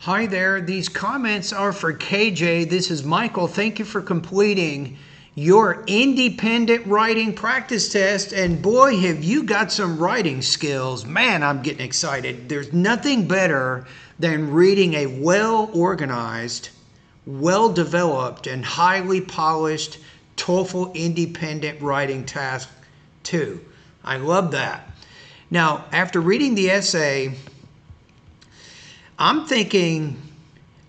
Hi there, these comments are for KJ. This is Michael. Thank you for completing your independent writing practice test. And boy, have you got some writing skills. Man, I'm getting excited. There's nothing better than reading a well-organized, well-developed, and highly polished TOEFL independent writing task 2. I love that. Now, after reading the essay, I'm thinking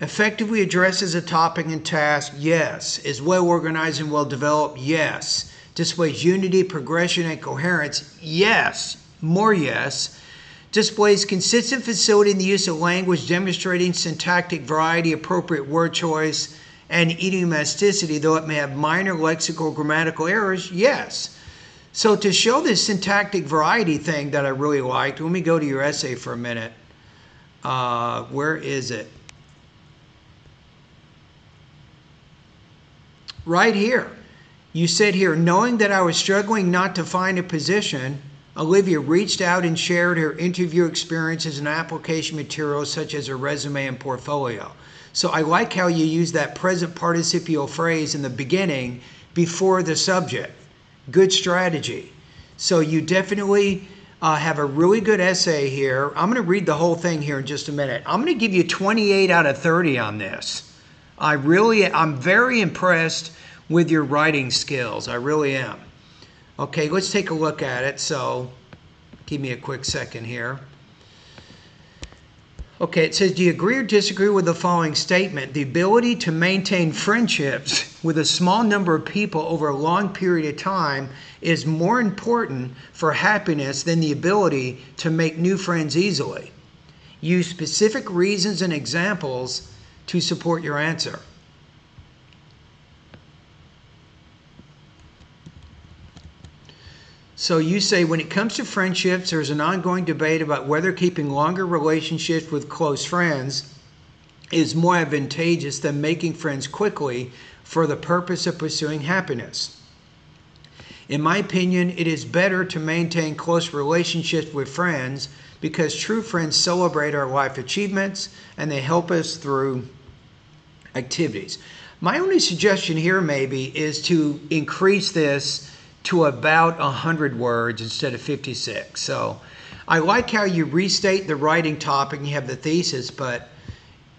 effectively addresses a topic and task, yes. Is well organized and well developed, yes. Displays unity, progression, and coherence, yes. More yes. Displays consistent facility in the use of language, demonstrating syntactic variety, appropriate word choice, and idiomaticity, though it may have minor lexical grammatical errors, yes. So to show this syntactic variety thing that I really liked, let me go to your essay for a minute. Where is it? Right here. You said here, knowing that I was struggling not to find a position, Olivia reached out and shared her interview experiences and application materials such as her resume and portfolio. So I like how you use that present participial phrase in the beginning before the subject. Good strategy. So you definitely have a really good essay here. I'm going to read the whole thing here in just a minute. I'm going to give you 28 out of 30 on this. I'm very impressed with your writing skills. I really am. Okay, let's take a look at it. So give me a quick second here. Okay, it says, do you agree or disagree with the following statement? The ability to maintain friendships with a small number of people over a long period of time is more important for happiness than the ability to make new friends easily. Use specific reasons and examples to support your answer. So you say, when it comes to friendships, there's an ongoing debate about whether keeping longer relationships with close friends is more advantageous than making friends quickly for the purpose of pursuing happiness. In my opinion, it is better to maintain close relationships with friends because true friends celebrate our life achievements and they help us through activities. My only suggestion here maybe is to increase this to about 100 words instead of 56. So I like how you restate the writing topic and you have the thesis, but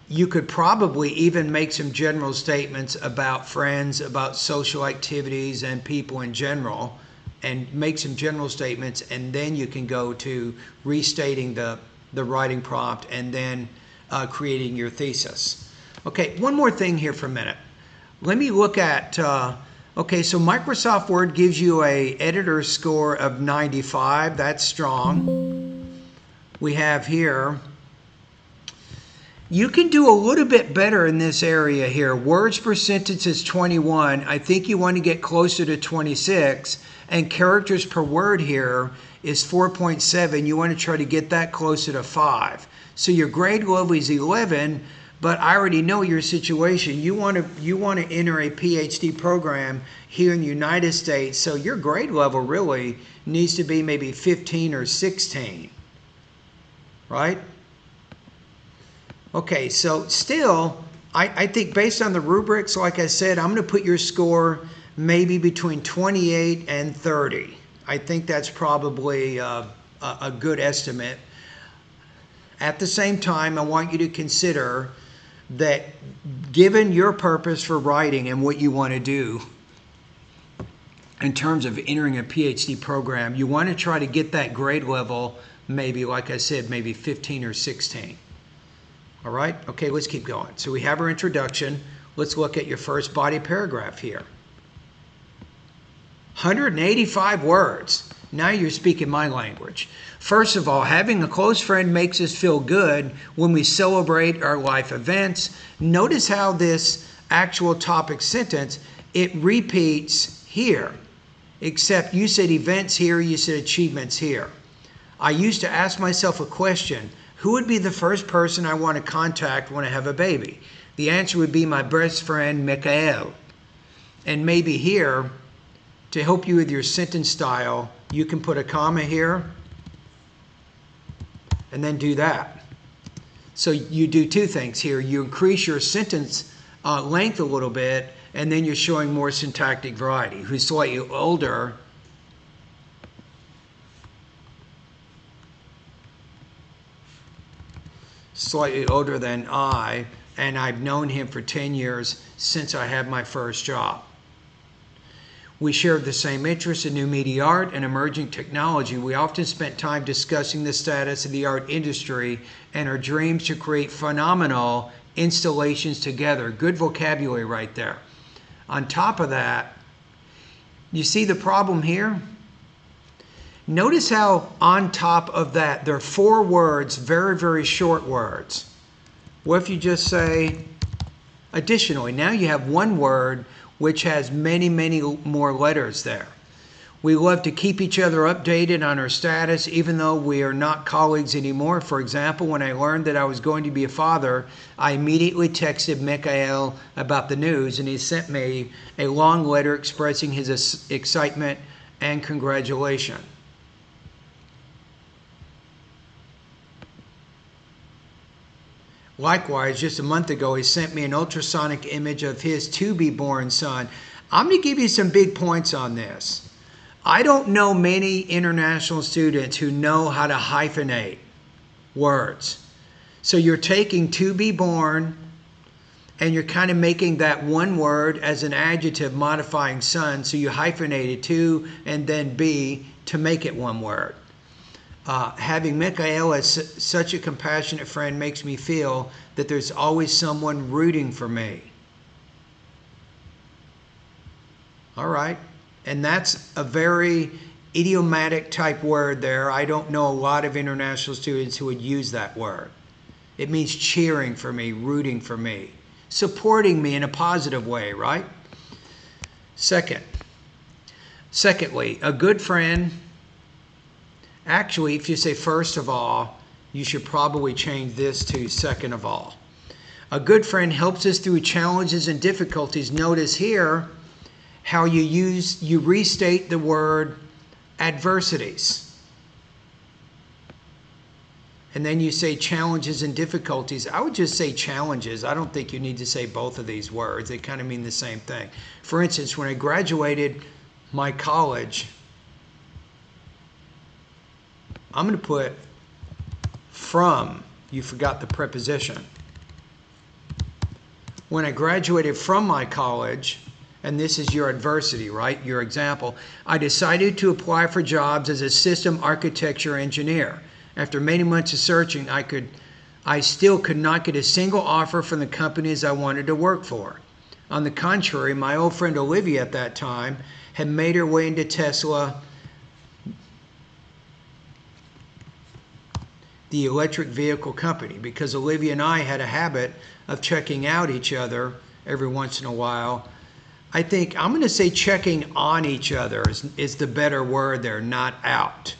you could probably even make some general statements about friends, about social activities and people in general, and make some general statements, and then you can go to restating the writing prompt and then creating your thesis. Okay, one more thing here for a minute. Let me look at okay, so Microsoft Word gives you a editor score of 95. That's strong. We have here, you can do a little bit better in this area here. Words per sentence is 21. I think you want to get closer to 26. And characters per word here is 4.7. You want to try to get that closer to 5. So your grade level is 11. But I already know your situation. You want to enter a PhD program here in the United States, so your grade level really needs to be maybe 15 or 16, right? Okay, so still, I think based on the rubrics, like I said, I'm going to put your score maybe between 28 and 30. I think that's probably a good estimate. At the same time, I want you to consider that given your purpose for writing and what you want to do in terms of entering a PhD program, you want to try to get that grade level maybe, like I said, maybe 15 or 16. All right? Okay, let's keep going. So we have our introduction. Let's look at your first body paragraph here. 185 words. Now you're speaking my language. First of all, having a close friend makes us feel good when we celebrate our life events. Notice how this actual topic sentence, it repeats here, except you said events here, you said achievements here. I used to ask myself a question, who would be the first person I want to contact when I have a baby? The answer would be my best friend, Mikhail. And maybe here, to help you with your sentence style, you can put a comma here and then do that. So you do two things here. You increase your sentence length a little bit, and then you're showing more syntactic variety. Who's slightly older than I, and I've known him for 10 years since I had my first job. We shared the same interest in new media art and emerging technology. We often spent time discussing the status of the art industry and our dreams to create phenomenal installations together. Good vocabulary right there. On top of that, you see the problem here? Notice how on top of that, there are 4 words, very, very short words. What if you just say, additionally? Now you have 1 word which has many, many more letters there. We love to keep each other updated on our status, even though we are not colleagues anymore. For example, when I learned that I was going to be a father, I immediately texted Mikhail about the news, and he sent me a long letter expressing his excitement and congratulation. Likewise, just a month ago, he sent me an ultrasonic image of his to-be-born son. I'm going to give you some big points on this. I don't know many international students who know how to hyphenate words. So you're taking to be born, and you're kind of making that one word as an adjective modifying son. So you hyphenated to and then be to make it one word. Having Mikhail as such a compassionate friend makes me feel that there's always someone rooting for me. All right. And that's a very idiomatic type word there. I don't know a lot of international students who would use that word. It means cheering for me, rooting for me, supporting me in a positive way, right? Secondly, a good friend. Actually, if you say first of all, you should probably change this to second of all. A good friend helps us through challenges and difficulties. Notice here how you restate the word adversities. And then you say challenges and difficulties. I would just say challenges. I don't think you need to say both of these words. They kind of mean the same thing. For instance, when I graduated my college, I'm going to put from. You forgot the preposition. When I graduated from my college, and this is your adversity, right? Your example. I decided to apply for jobs as a system architecture engineer. After many months of searching, I still could not get a single offer from the companies I wanted to work for. On the contrary, my old friend Olivia at that time had made her way into Tesla, the electric vehicle company, because Olivia and I had a habit of checking out each other every once in a while. I think I'm going to say checking on each other is the better word there, not out.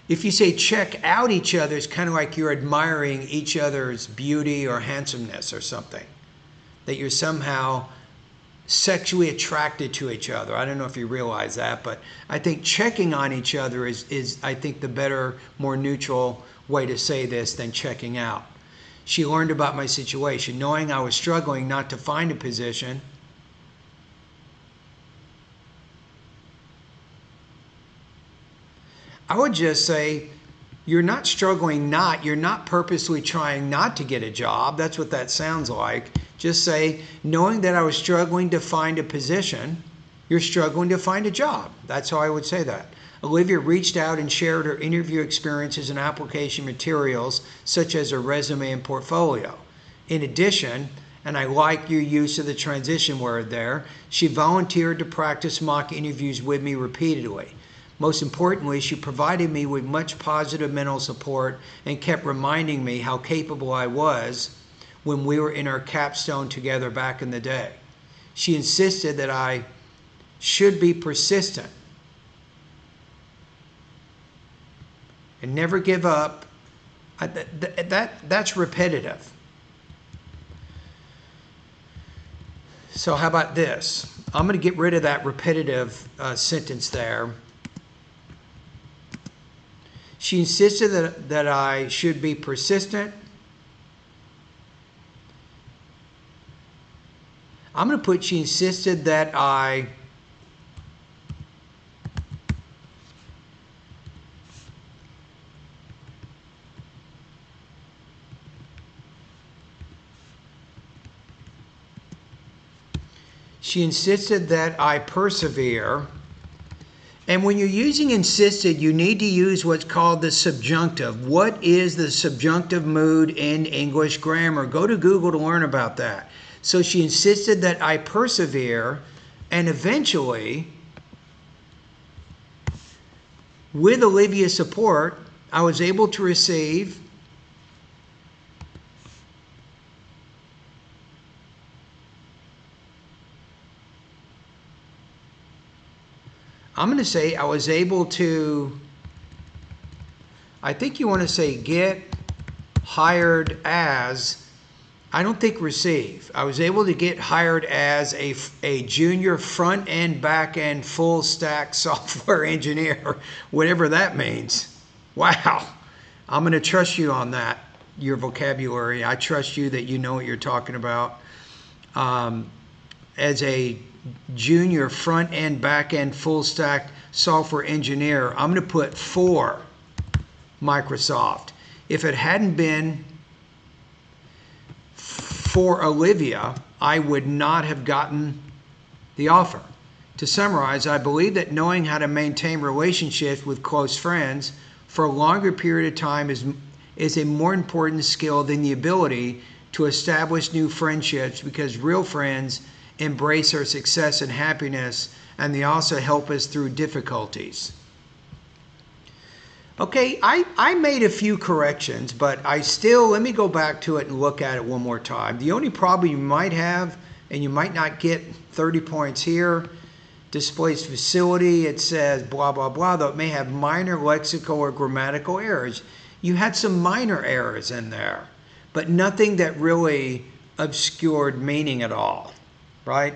If you say check out each other, it's kind of like you're admiring each other's beauty or handsomeness or something, that you're somehow sexually attracted to each other. I don't know if you realize that, but I think checking on each other is I think the better, more neutral way to say this than checking out. She learned about my situation, knowing I was struggling not to find a position. I would just say you're not struggling you're not purposely trying not to get a job. That's what that sounds like. Just say, knowing that I was struggling to find a position, you're struggling to find a job. That's how I would say that. Olivia reached out and shared her interview experiences and application materials, such as her resume and portfolio. In addition, and I like your use of the transition word there, she volunteered to practice mock interviews with me repeatedly. Most importantly, she provided me with much positive mental support and kept reminding me how capable I was when we were in our capstone together back in the day. She insisted that I should be persistent and never give up. That's repetitive. So how about this? I'm going to get rid of that repetitive sentence there. She insisted that I should be persistent I'm going to put she insisted that I persevere. And when you're using insisted, you need to use what's called the subjunctive. What is the subjunctive mood in English grammar? Go to Google to learn about that. So she insisted that I persevere, and eventually, with Olivia's support, I was able to receive I'm going to say I was able to, I think you want to say get hired as, I don't think receive. I was able to get hired as a junior front end, back end, full stack software engineer, whatever that means. Wow. I'm going to trust you on that, your vocabulary. I trust you that you know what you're talking about. As a junior front end, back end, full stack software engineer, I'm going to put for Microsoft. If it hadn't been for Olivia, I would not have gotten the offer. To summarize, I believe that knowing how to maintain relationships with close friends for a longer period of time is a more important skill than the ability to establish new friendships, because real friends embrace our success and happiness, and they also help us through difficulties. Okay, I made a few corrections, but let me go back to it and look at it one more time. The only problem you might have, and you might not get 30 points here, displays facility, it says blah, blah, blah, though it may have minor lexical or grammatical errors. You had some minor errors in there, but nothing that really obscured meaning at all. Right?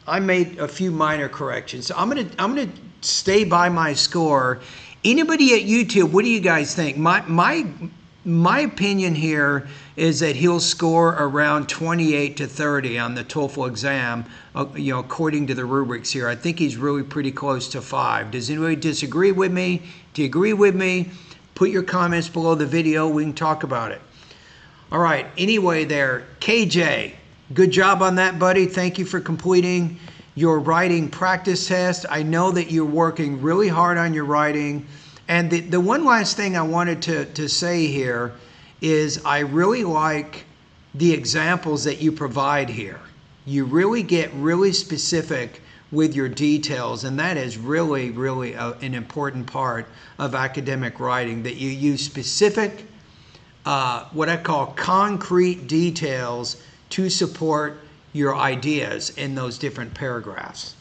I made a few minor corrections. So I'm gonna stay by my score. Anybody at YouTube, what do you guys think? My opinion here is that he'll score around 28 to 30 on the TOEFL exam, according to the rubrics here. I think he's really pretty close to 5. Does anybody disagree with me? Do you agree with me? Put your comments below the video. We can talk about it. All right. Anyway there, KJ. Good job on that, buddy. Thank you for completing your writing practice test. I know that you're working really hard on your writing. And the one last thing I wanted to say here is I really like the examples that you provide here. You really get really specific with your details, and that is really, really an important part of academic writing, that you use specific, what I call concrete details to support your ideas in those different paragraphs.